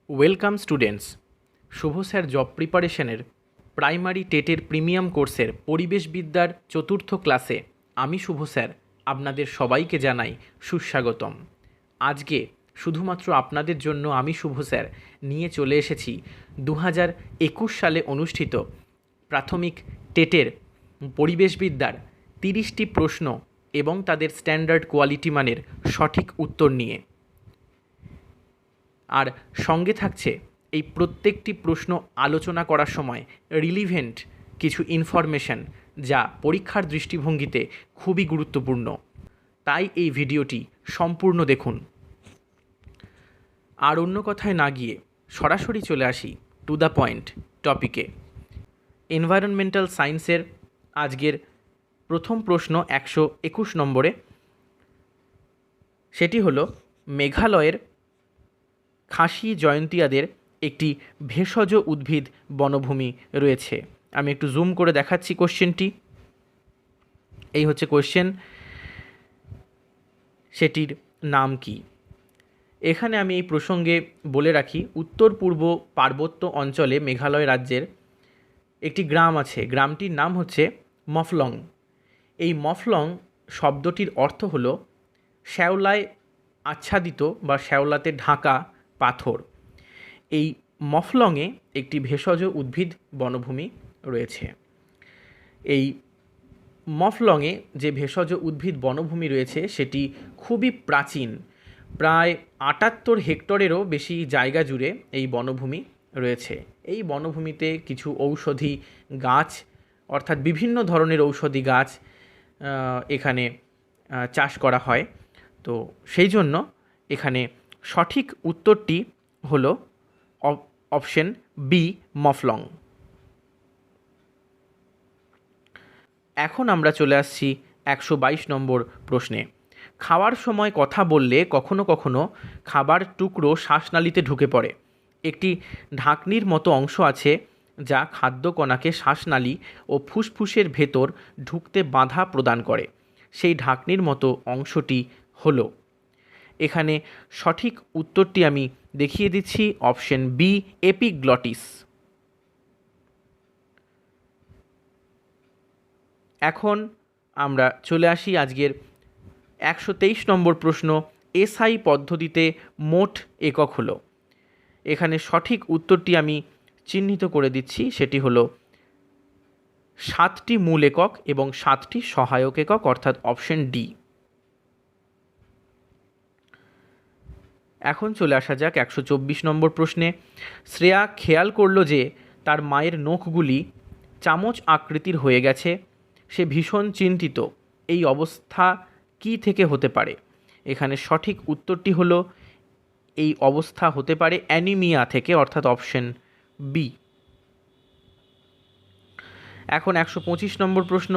Welcome students. Shubho sir job প্রিপারেশনের primary টেটের premium কোর্সের পরিবেশবিদ্যার চতুর্থ ক্লাসে আমি শুভ স্যার আপনাদের সবাইকে জানাই সুস্বাগতম। আজকে শুধুমাত্র আপনাদের জন্য আমি শুভ স্যার নিয়ে চলে এসেছি 2021 সালে অনুষ্ঠিত প্রাথমিক টেটের পরিবেশবিদ্যার 30টি প্রশ্ন এবং তাদের স্ট্যান্ডার্ড কোয়ালিটি মানের সঠিক উত্তর নিয়ে। আর সঙ্গে থাকছে এই প্রত্যেকটি প্রশ্ন আলোচনা করার সময় রিলিভেন্ট কিছু ইনফরমেশন, যা পরীক্ষার দৃষ্টিভঙ্গিতে খুবই গুরুত্বপূর্ণ। তাই এই ভিডিওটি সম্পূর্ণ দেখুন। আর অন্য কথায় না গিয়ে সরাসরি চলে আসি টু দ্য পয়েন্ট টপিকে। এনভায়রনমেন্টাল সায়েন্সের আজকের প্রথম প্রশ্ন 121 নম্বরে, সেটি হলো মেঘালয়ের খাসি জয়ন্তিয়াদের একটি ভেষজ উদ্ভিদ বনভূমি রয়েছে। আমি একটু জুম করে দেখাচ্ছি কোশ্চেনটি। এই হচ্ছে কোশ্চেন, সেটির নাম কি? এখানে আমি এই প্রসঙ্গে বলে রাখি, উত্তর পূর্ব পার্বত্য অঞ্চলে মেঘালয় রাজ্যের একটি গ্রাম আছে, গ্রামটির নাম হচ্ছে মফলং। এই মফলং শব্দটির অর্থ হলো শ্যাওলায় আচ্ছাদিত বা শ্যাওলাতে ঢাকা পাথর। এই মফলংয়ে একটি ভেষজ উদ্ভিদ বনভূমি রয়েছে। এই মফলংয়ে যে ভেষজ উদ্ভিদ বনভূমি রয়েছে সেটি খুবই প্রাচীন, প্রায় 78 হেক্টরেরও বেশি জায়গা জুড়ে এই বনভূমি রয়েছে। এই বনভূমিতে কিছু ঔষধি গাছ, অর্থাৎ বিভিন্ন ধরনের ঔষধি গাছ এখানে চাষ করা হয়। তো সেই জন্য এখানে সঠিক উত্তরটি হলো অপশন বি, মফলং। এখন আমরা চলে আসছি 122 নম্বর প্রশ্নে। খাওয়ার সময় কথা বললে কখনো কখনো খাবার টুকরো শ্বাসনালীতে ঢুকে পড়ে। একটি ঢাকনির মতো অংশ আছে যা খাদ্যকণাকে শ্বাসনালী ও ফুসফুসের ভেতর ঢুকতে বাধা প্রদান করে। সেই ঢাকনির মতো অংশটি হলো। এখানে সঠিক উত্তরটি আমি দেখিয়ে দিচ্ছি, অপশন বি, এপিগ্লটিস। এখন আমরা চলে আসি আজকের 123 নম্বর প্রশ্ন। এসআই পদ্ধতিতে মোট একক হলো। এখানে সঠিক উত্তরটি আমি চিহ্নিত করে দিচ্ছি, সেটি হলো 7টি মূল একক এবং 7টি সহায়ক একক, অর্থাৎ অপশন ডি। এখন চলে আসা যাক 124 নম্বর প্রশ্নে। শ্রেয়া খেয়াল করলো যে তার মায়ের নখগুলি চামচ আকৃতির হয়ে গেছে। সে ভীষণ চিন্তিত। এই অবস্থা কি থেকে হতে পারে? এখানে সঠিক উত্তরটি হলো এই অবস্থা হতে পারে অ্যানিমিয়া থেকে, অর্থাৎ অপশন বি। এখন 125 নম্বর প্রশ্ন।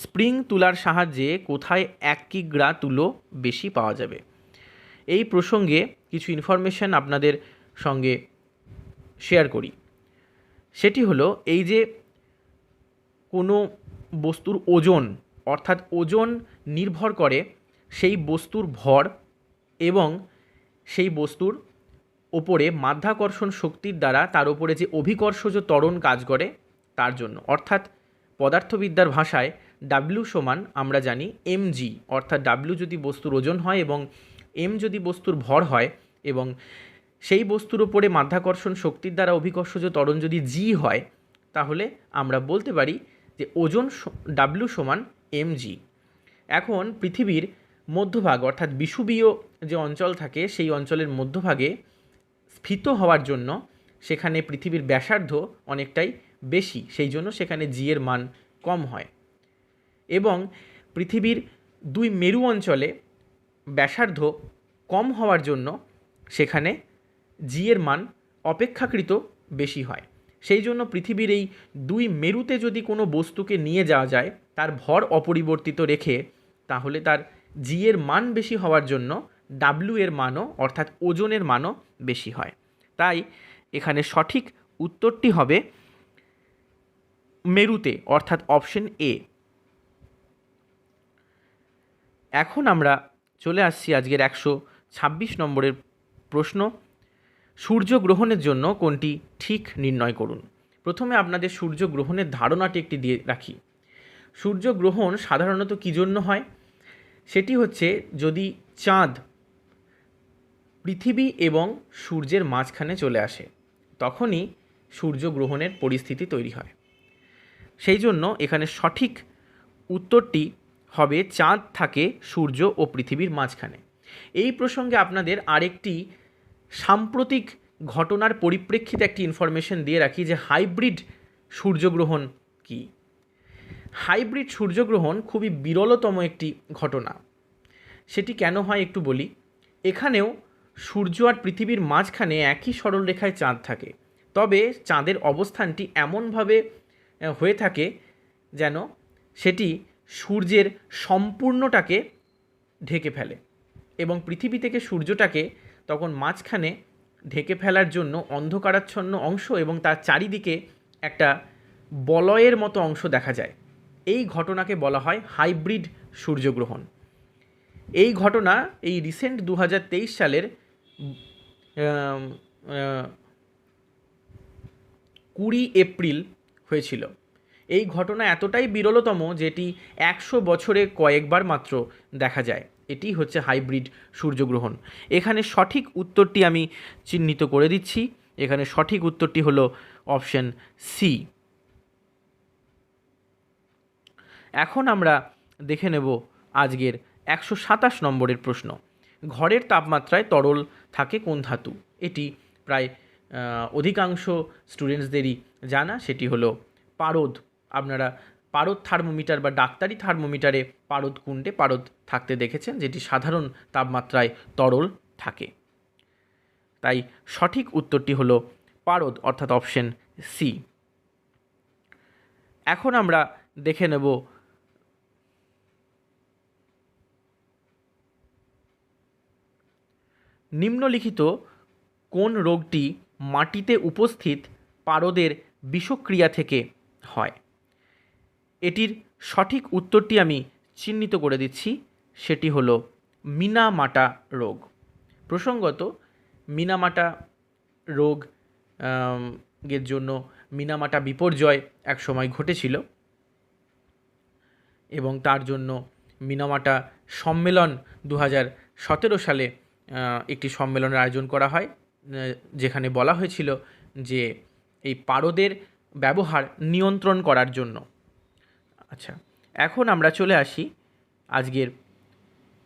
স্প্রিং তুলার সাহায্যে কোথায় 1 কিগ্রা তুলো বেশি পাওয়া যাবে? এই প্রসঙ্গে কিছু ইনফরমেশন আপনাদের সঙ্গে শেয়ার করি। সেটি হলো, এই যে কোনো বস্তুর ওজন, অর্থাৎ ওজন নির্ভর করে সেই বস্তুর ভর এবং সেই বস্তুর ওপরে মাধ্যাকর্ষণ শক্তির দ্বারা তার উপরে যে অভিকর্ষজ ত্বরণ কাজ করে তার জন্য। অর্থাৎ পদার্থবিদ্যার ভাষায় ডাব্লিউ সমান আমরা জানি mg, অর্থাৎ ডাব্লিউ যদি বস্তুর ওজন হয় এবং m যদি বস্তুর ভর হয় এবং সেই বস্তুর ওপরে মাধ্যাকর্ষণ শক্তির দ্বারা অভিকর্ষজ ত্বরণ যদি g হয়, তাহলে আমরা বলতে পারি যে ওজন ডাব্লিউ সমান mg। এখন পৃথিবীর মধ্যভাগ, অর্থাৎ বিষুবীয় যে অঞ্চল থাকে সেই অঞ্চলের মধ্যভাগে স্ফীত হওয়ার জন্য সেখানে পৃথিবীর ব্যাসার্ধ অনেকটাই বেশি, সেই জন্য সেখানে জি এর মান কম হয়। এবং পৃথিবীর 2 মেরু অঞ্চলে ব্যাসার্ধ কম হওয়ার জন্য সেখানে জি এর মান অপেক্ষাকৃত বেশি হয়। সেই জন্য পৃথিবীর এই 2 মেরুতে যদি কোনো বস্তুকে নিয়ে যাওয়া যায় তার ভর অপরিবর্তিত রেখে, তাহলে তার জি এর মান বেশি হওয়ার জন্য ডাব্লিউ এর মানও, অর্থাৎ ওজনের মানও বেশি হয়। তাই এখানে সঠিক উত্তরটি হবে মেরুতে, অর্থাৎ অপশন এ। এখন আমরা চলে আসছি আজকের 126 নম্বরের প্রশ্ন। সূর্যগ্রহণের জন্য কোনটি ঠিক নির্ণয় করুন। প্রথমে আপনাদের সূর্যগ্রহণের ধারণাটি একটি দিয়ে রাখি। সূর্যগ্রহণ সাধারণত কী জন্য হয়? সেটি হচ্ছে যদি চাঁদ পৃথিবী এবং সূর্যের মাঝখানে চলে আসে, তখনই সূর্যগ্রহণের পরিস্থিতি তৈরি হয়। সেই জন্য এখানে সঠিক উত্তরটি হবে চাঁদ থাকে সূর্য ও পৃথিবীর মাঝখানে। এই প্রসঙ্গে আপনাদের আরেকটি সাম্প্রতিক ঘটনার পরিপ্রেক্ষিতে একটি ইনফরমেশন দিয়ে রাখি যে হাইব্রিড সূর্যগ্রহণ কি। হাইব্রিড সূর্যগ্রহণ খুবই বিরলতম একটি ঘটনা। সেটি কেন হয় একটু বলি। এখানেও সূর্য আর পৃথিবীর মাঝখানে একই সরলরেখায় চাঁদ থাকে, তবে চাঁদের অবস্থানটি এমনভাবে হয়ে থাকে যেন সেটি সূর্যের সম্পূর্ণটাকে ঢেকে ফেলে, এবং পৃথিবী থেকে সূর্যটাকে তখন মাঝখানে ঢেকে ফেলার জন্য অন্ধকারাচ্ছন্ন অংশ এবং তার চারিদিকে একটা বলয়ের মতো অংশ দেখা যায়। এই ঘটনাকে বলা হয় হাইব্রিড সূর্যগ্রহণ। এই ঘটনা এই রিসেন্ট 2023 সালের 20 এপ্রিল হয়েছিল। এই ঘটনা এতটাই বিরলতম যেটি 100 বছরে কয়েকবার মাত্র দেখা যায়। এটি হচ্ছে হাইব্রিড সূর্যগ্রহণ। এখানে সঠিক উত্তরটি আমি চিহ্নিত করে দিচ্ছি। এখানে সঠিক উত্তরটি হলো অপশন সি। এখন আমরা দেখে নেব আজকের 127 নম্বরের প্রশ্ন। ঘরের তাপমাত্রায় তরল থাকে কোন ধাতু? এটি প্রায় অধিকাংশ স্টুডেন্টসদেরই জানা, সেটি হলো পারদ। আপনারা পারদ থার্মোমিটার বা ডাক্তারি থার্মোমিটারে পারদ কুণ্ডে পারদ থাকতে দেখেছেন, যেটি সাধারণ তাপমাত্রায় তরল থাকে। তাই সঠিক উত্তরটি হলো পারদ, অর্থাৎ অপশন সি। এখন আমরা দেখে নেব নিম্নলিখিত কোন রোগটি মাটিতে উপস্থিত পারদের বিষক্রিয়া থেকে হয়? এটির সঠিক উত্তরটি আমি চিহ্নিত করে দিচ্ছি, সেটি হলো মিনামাটা রোগ। প্রসঙ্গত মিনামাটা রোগ এর জন্য মিনামাটা বিপর্যয় এক সময় ঘটেছিল, এবং তার জন্য মিনামাটা সম্মেলন 2017 সালে একটি সম্মেলনের আয়োজন করা হয়, যেখানে বলা হয়েছিল যে এই পারদের ব্যবহার নিয়ন্ত্রণ করার জন্য। আচ্ছা, এখন আমরা চলে আসি আজকের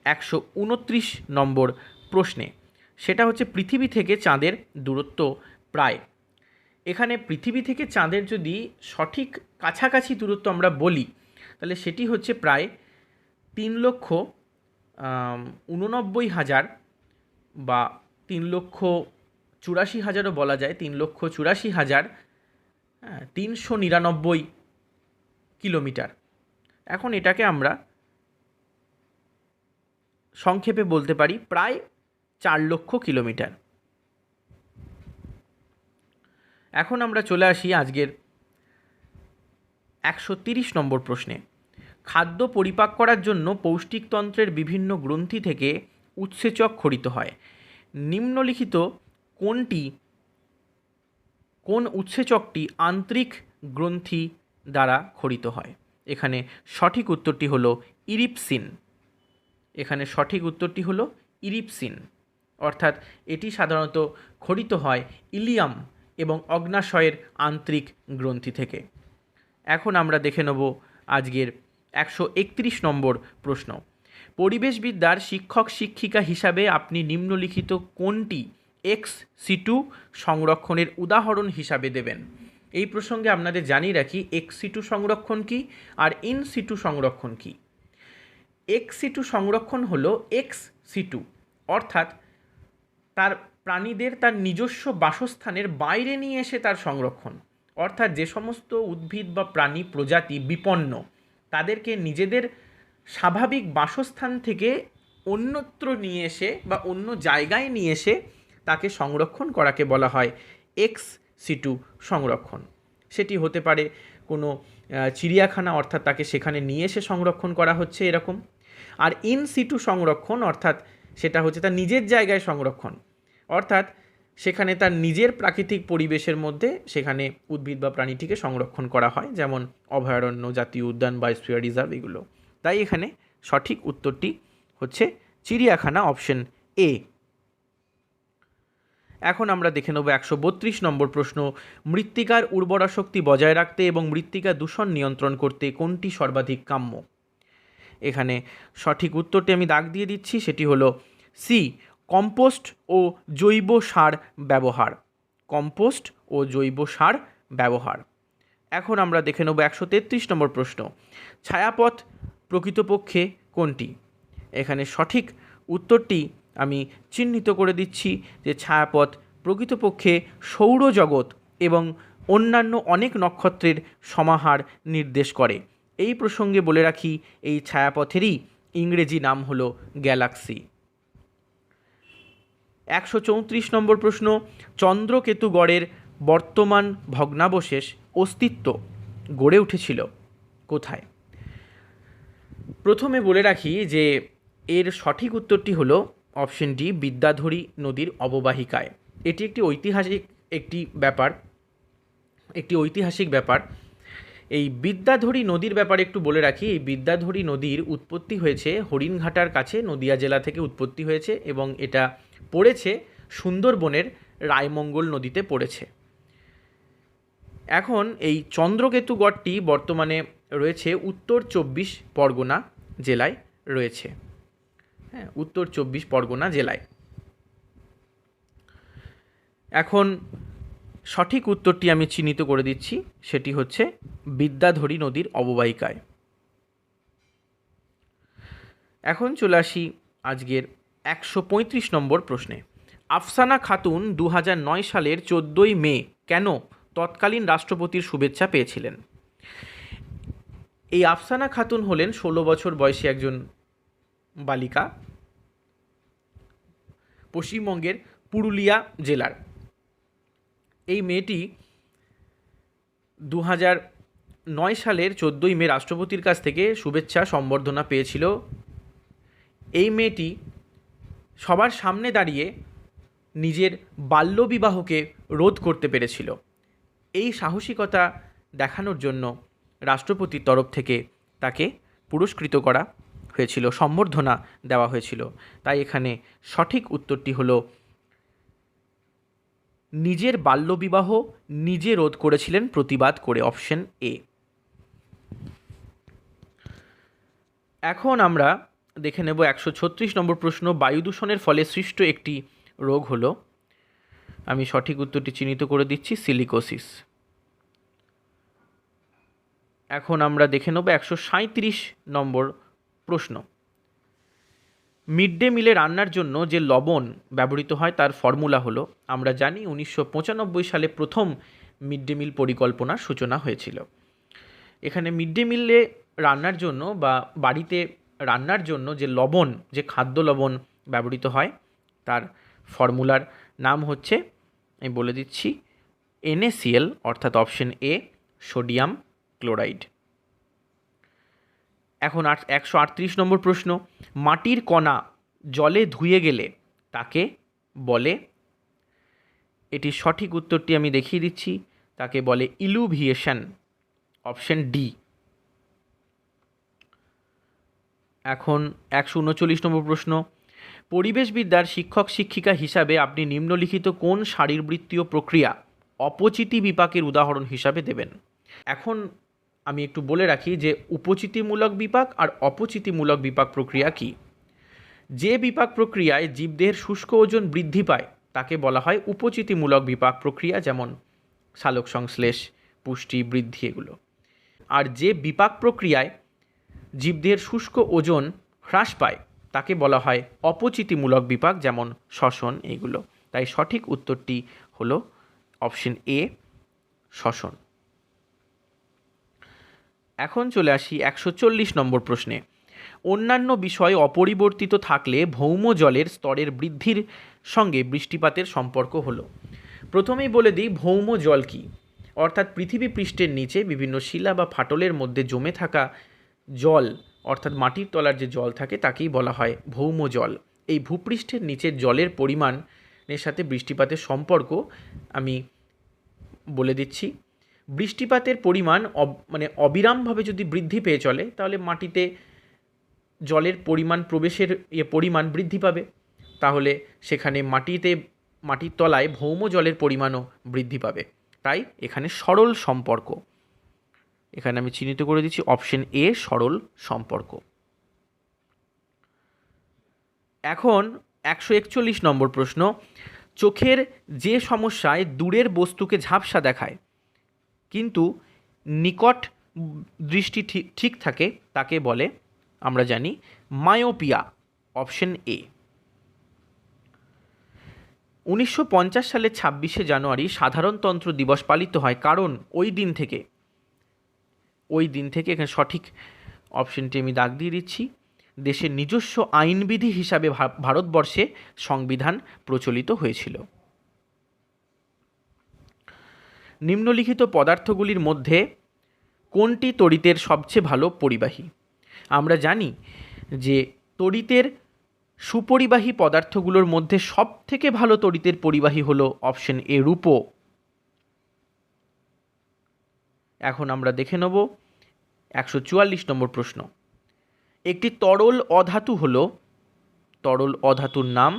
129 নম্বর প্রশ্নে। সেটা হচ্ছে পৃথিবী থেকে চাঁদের দূরত্ব প্রায়। এখানে পৃথিবী থেকে চাঁদের যদি সঠিক কাছাকাছি দূরত্ব আমরা বলি, তাহলে সেটি হচ্ছে প্রায় 3,89,000 বা 3,84,000ও বলা যায়, 3,84,399 কিলোমিটার। এখন এটাকে আমরা সংক্ষেপে বলতে পারি প্রায় 4 লক্ষ কিলোমিটার। এখন আমরা চলে আসি আজকের 130 নম্বর প্রশ্নে। খাদ্য পরিপাক করার জন্য পৌষ্টিকতন্ত্রের বিভিন্ন গ্রন্থি থেকে উৎসেচক ক্ষরিত হয়। নিম্নলিখিত কোন উৎসেচকটি আন্ত্রিক গ্রন্থি দ্বারা ক্ষরিত হয়? এখানে সঠিক উত্তরটি হলো ইরিপসিন। এখানে সঠিক উত্তরটি হলো ইরিপসিন, অর্থাৎ এটি সাধারণত ক্ষরিত হয় ইলিয়াম এবং অগ্নাশয়ের আন্ত্রিক গ্রন্থি থেকে। এখন আমরা দেখে নেব আজকের 131 নম্বর প্রশ্ন। পরিবেশবিদ্যার শিক্ষক শিক্ষিকা হিসাবে আপনি নিম্নলিখিত কোনটি এক্স সিটু সংরক্ষণের উদাহরণ হিসাবে দেবেন? এই প্রসঙ্গে আপনাদের জানিয়ে রাখি এক্স সিটু সংরক্ষণ কী আর ইন সিটু সংরক্ষণ কী। এক্স সিটু সংরক্ষণ হলো এক্স সিটু, অর্থাৎ তার প্রাণীদের তার নিজস্ব বাসস্থানের বাইরে নিয়ে এসে তার সংরক্ষণ। অর্থাৎ যে সমস্ত উদ্ভিদ বা প্রাণী প্রজাতি বিপন্ন, তাদেরকে নিজেদের স্বাভাবিক বাসস্থান থেকে অন্যত্র নিয়ে এসে বা অন্য জায়গায় নিয়ে এসে তাকে সংরক্ষণ করাকে বলা হয় এক্স সিটু সংরক্ষণ। সেটি হতে পারে কোনো চিড়িয়াখানা, অর্থাৎ তাকে সেখানে নিয়ে এসে সংরক্ষণ করা হচ্ছে এরকম। আর ইন সিটু সংরক্ষণ অর্থাৎ সেটা হচ্ছে তার নিজের জায়গায় সংরক্ষণ, অর্থাৎ সেখানে তার নিজের প্রাকৃতিক পরিবেশের মধ্যে সেখানে উদ্ভিদ বা প্রাণীটিকে সংরক্ষণ করা হয়, যেমন অভয়ারণ্য, জাতীয় উদ্যান, বায়োস্ফিয়ার রিজার্ভ এগুলো। তাই এখানে সঠিক উত্তরটি হচ্ছে চিড়িয়াখানা, অপশন এ। এখন আমরা দেখে নেব 132 নম্বর প্রশ্ন। মৃত্তিকার উর্বরা শক্তি বজায় রাখতে এবং মৃত্তিকা দূষণ নিয়ন্ত্রণ করতে কোনটি সর্বাধিক কাম্য? এখানে সঠিক উত্তরটি আমি দাগ দিয়ে দিচ্ছি, সেটি হলো সি, কম্পোস্ট ও জৈব সার ব্যবহার। কম্পোস্ট ও জৈব সার ব্যবহার। এখন আমরা দেখে নেব 133 নম্বর প্রশ্ন। ছায়াপথ প্রকৃতপক্ষে কোনটি? এখানে সঠিক উত্তরটি আমি চিহ্নিত করে দিচ্ছি যে ছায়াপথ প্রকৃতপক্ষে সৌরজগৎ এবং অন্যান্য অনেক নক্ষত্রের সমাহার নির্দেশ করে। এই প্রসঙ্গে বলে রাখি, এই ছায়াপথেরই ইংরেজি নাম হলো গ্যালাক্সি। 134 নম্বর প্রশ্ন। চন্দ্রকেতুগড়ের বর্তমান ভগ্নাবশেষ অস্তিত্ব গড়ে উঠেছিল কোথায়? প্রথমে বলে রাখি যে এর সঠিক উত্তরটি হলো অপশন ডি, বিদ্যাধরী নদীর অববাহিকায়। এটি একটি ঐতিহাসিক ব্যাপার। এই বিদ্যাধরী নদীর ব্যাপারে একটু বলে রাখি। এই বিদ্যাধরী নদীর উৎপত্তি হয়েছে হরিণঘাটার কাছে, নদিয়া জেলা থেকে উৎপত্তি হয়েছে এবং এটা পড়েছে সুন্দরবনের রায়মঙ্গল নদীতে পড়েছে। এখন এই চন্দ্রকেতুগড়টি বর্তমানে রয়েছে উত্তর 24 পরগনা জেলায় রয়েছে। হ্যাঁ, উত্তর 24 পরগনা জেলায়। এখন সঠিক উত্তরটি আমি চিহ্নিত করে দিচ্ছি, সেটি হচ্ছে বিদ্যাধরী নদীর অববাহিকায়। এখন চলে আসি আজকের 135 নম্বর প্রশ্নে। আফসানা খাতুন 2009 সালের 14ই মে কেন তৎকালীন রাষ্ট্রপতির শুভেচ্ছা পেয়েছিলেন? এই আফসানা খাতুন হলেন 16 বছর বয়সী একজন বালিকা, পশ্চিমবঙ্গের পুরুলিয়া জেলার। এই মেয়েটি 2009 সালের 14ই মে রাষ্ট্রপতির কাছ থেকে শুভেচ্ছা সম্বর্ধনা পেয়েছিল। এই মেয়েটি সবার সামনে দাঁড়িয়ে নিজের বাল্যবিবাহকে রোধ করতে পেরেছিল। এই সাহসিকতা দেখানোর জন্য রাষ্ট্রপতির তরফ থেকে তাকে পুরস্কৃত করা হয়েছিল, সম্বর্ধনা দেওয়া হয়েছিল। তাই এখানে সঠিক উত্তরটি হলো নিজের বাল্যবিবাহ নিজে রোধ করেছিলেন প্রতিবাদ করে, অপশন এ। এখন আমরা দেখে নেব 136 নম্বর প্রশ্ন। বায়ু দূষণের ফলে সৃষ্ট একটি রোগ হলো, আমি সঠিক উত্তরটি চিহ্নিত করে দিচ্ছি, সিলিকোসিস। এখন আমরা দেখে নেব 137 নম্বর প্রশ্ন। মিড ডে মিলে রান্নার জন্য যে লবণ ব্যবহৃত হয় তার ফর্মুলা হলো, আমরা জানি 1995 সালে প্রথম মিড ডে মিল পরিকল্পনার সূচনা হয়েছিল। এখানে মিড ডে মিলে রান্নার জন্য বা বাড়িতে রান্নার জন্য যে লবণ, যে খাদ্য লবণ ব্যবহৃত হয় তার ফর্মুলার নাম হচ্ছে, আমি বলে দিচ্ছি, NaCl, অর্থাৎ অপশন এ, সোডিয়াম ক্লোরাইড। এখন 138 নম্বর প্রশ্ন। মাটির কণা জলে ধুয়ে গেলে তাকে বলে, এটি সঠিক উত্তরটি আমি দেখিয়ে দিচ্ছি, তাকে বলে ইলুভিয়েশন, অপশন ডি। এখন 139 নম্বর প্রশ্ন। পরিবেশবিদ্যার শিক্ষক শিক্ষিকা হিসাবে আপনি নিম্নলিখিত কোন শারীরবৃত্তীয় প্রক্রিয়া অপচিতি বিপাকের উদাহরণ হিসাবে দেবেন? এখন আমি একটু বলে রাখি যে উপচিতিমূলক বিপাক আর অপচিতিমূলক বিপাক প্রক্রিয়া কি। যে বিপাক প্রক্রিয়ায় জীবদেহের শুষ্ক ওজন বৃদ্ধি পায় তাকে বলা হয় উপচিতিমূলক বিপাক প্রক্রিয়া, যেমন সালোক সংশ্লেষ, পুষ্টি, বৃদ্ধি এগুলো। আর যে বিপাক প্রক্রিয়ায় জীবদেহের শুষ্ক ওজন হ্রাস পায় তাকে বলা হয় অপচিতিমূলক বিপাক, যেমন শ্বসন এইগুলো। তাই সঠিক উত্তরটি হলো অপশন এ, শ্বসন। এখন চলে আসি 140 নম্বর প্রশ্নে। অন্যান্য বিষয় অপরিবর্তিত থাকলে ভৌম জলের স্তরের বৃদ্ধির সঙ্গে বৃষ্টিপাতের সম্পর্ক হলো। প্রথমেই বলে দিই ভৌম জল কি, অর্থাৎ পৃথিবী পৃষ্ঠের নিচে বিভিন্ন শিলা বা ফাটলের মধ্যে জমে থাকা জল, অর্থাৎ মাটির তলার যে জল থাকে তাকেই বলা হয় ভৌম জল। এই ভূপৃষ্ঠের নিচের জলের পরিমাণ এর সাথে বৃষ্টিপাতের সম্পর্ক আমি বলে দিচ্ছি। বৃষ্টিপাতের পরিমাণ অবিরামভাবে যদি বৃদ্ধি পেয়ে চলে তাহলে মাটিতে জলের পরিমাণ প্রবেশের পরিমাণ বৃদ্ধি পাবে, তাহলে সেখানে মাটির তলায় ভৌম জলের পরিমাণও বৃদ্ধি পাবে। তাই এখানে সরল সম্পর্ক, এখানে আমি চিহ্নিত করে দিচ্ছি অপশন এ সরল সম্পর্ক। এখন 141 নম্বর প্রশ্ন, চোখের যে সমস্যায় দূরের বস্তুকে ঝাপসা দেখায় কিন্তু নিকট দৃষ্টি ঠিক থাকে তাকে বলে, আমরা জানি, মায়োপিয়া। Option A. 1950 সালের 26শে জানুয়ারি সাধারণতন্ত্র দিবস পালিত হয় কারণ ওই দিন থেকে এখানে সঠিক অপশনটি আমি দাগ দিয়ে দিচ্ছি, দেশের নিজস্ব আইনবিধি হিসাবে ভারতবর্ষে সংবিধান প্রচলিত হয়েছিল। নিম্নলিখিত পদার্থগুলির মধ্যে কোনটি তড়িতের সবচেয়ে ভালো পরিবাহী? আমরা জানি যে তড়িতের সুপরিবাহী পদার্থগুলোর মধ্যে সবথেকে ভালো তড়িতের পরিবাহী হলো অপশন এ রূপো। এখন আমরা দেখে নেব 144 নম্বর প্রশ্ন, একটি তরল অধাতুর নাম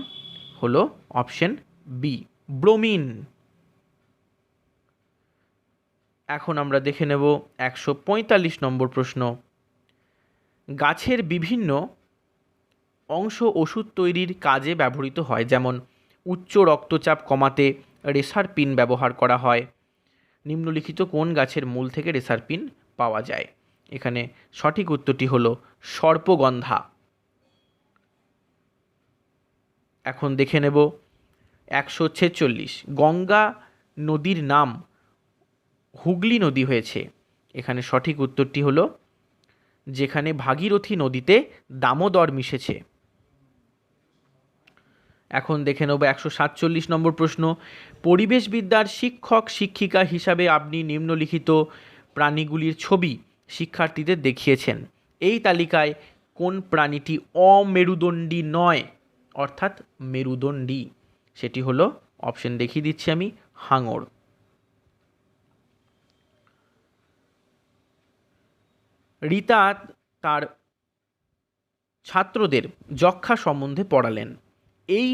হলো অপশন বি ব্রোমিন। এখন আমরা দেখে নেব 145 নম্বর প্রশ্ন, গাছের বিভিন্ন অংশ ওষুধ তৈরির কাজে ব্যবহৃত হয়, যেমন উচ্চ রক্তচাপ কমাতে রেসারপিন ব্যবহার করা হয়। নিম্নলিখিত কোন গাছের মূল থেকে রেসারপিন পাওয়া যায়? এখানে সঠিক উত্তরটি হলো সর্পগন্ধা। এখন দেখে নেব 146, গঙ্গা নদীর নাম হুগলি নদী হয়েছে। এখানে সঠিক উত্তরটি হলো যেখানে ভাগীরথী নদীতে দামোদর মিশেছে। এখন দেখে নেব 147 নম্বর প্রশ্ন, পরিবেশবিদ্যার শিক্ষক শিক্ষিকা হিসাবে আপনি নিম্নলিখিত প্রাণীগুলির ছবি শিক্ষার্থীদের দেখিয়েছেন। এই তালিকায় কোন প্রাণীটি অমেরুদণ্ডী নয়, অর্থাৎ মেরুদণ্ডী? সেটি হলো অপশন দেখিয়ে দিচ্ছি আমি, হাঙর। রীতা তার ছাত্রদের যক্ষ্মা সম্বন্ধে পড়ালেন। এই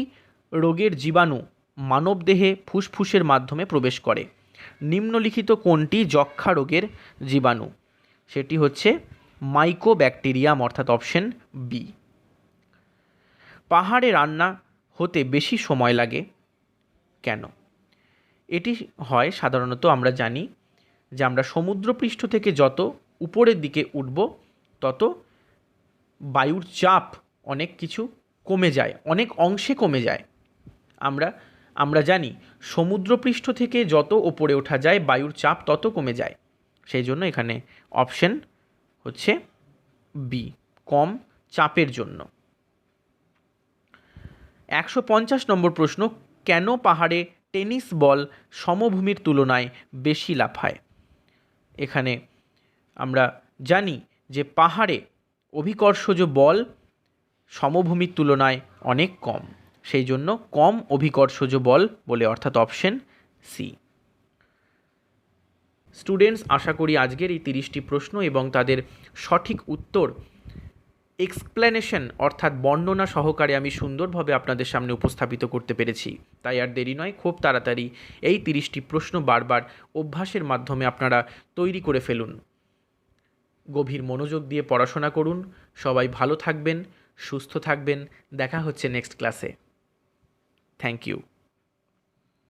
রোগের জীবাণু মানবদেহে ফুসফুসের মাধ্যমে প্রবেশ করে। নিম্নলিখিত কোনটি যক্ষ্মা রোগের জীবাণু? সেটি হচ্ছে মাইকোব্যাকটেরিয়াম, অর্থাৎ অপশন বি। পাহাড়ে রান্না হতে বেশি সময় লাগে কেন? এটি হয় সাধারণত, আমরা জানি যে আমরা সমুদ্রপৃষ্ঠ থেকে যত উপরের দিকে উঠব তত বায়ুর চাপ অনেক কিছু কমে যায়, অনেক অংশে কমে যায়। আমরা জানি সমুদ্রপৃষ্ঠ থেকে যত ওপরে ওঠা যায় বায়ুর চাপ তত কমে যায়, সেই জন্য এখানে অপশন হচ্ছে বি, কম চাপের জন্য। 150 নম্বর প্রশ্ন, কেন পাহাড়ে টেনিস বল সমভূমির তুলনায় বেশি লাফায়? এখানে আমরা জানি যে পাহাড়ে অভিকর্ষজ বল সমভূমির তুলনায় অনেক কম, সেই জন্য কম অভিকর্ষজ বল বলে, অর্থাৎ অপশন সি। স্টুডেন্টস, আশা করি আজকের এই 30টি প্রশ্ন এবং তাদের সঠিক উত্তর এক্সপ্লেনেশন অর্থাৎ বর্ণনা সহকারে আমি সুন্দরভাবে আপনাদের সামনে উপস্থাপিত করতে পেরেছি। তাই আর দেরি নয়, খুব তাড়াতাড়ি এই 30টি প্রশ্ন বারবার অভ্যাসের মাধ্যমে আপনারা তৈরি করে ফেলুন। গভীর মনোযোগ দিয়ে পড়াশোনা করুন। সবাই ভালো থাকবেন, সুস্থ থাকবেন। দেখা হচ্ছে নেক্সট ক্লাসে। Thank you.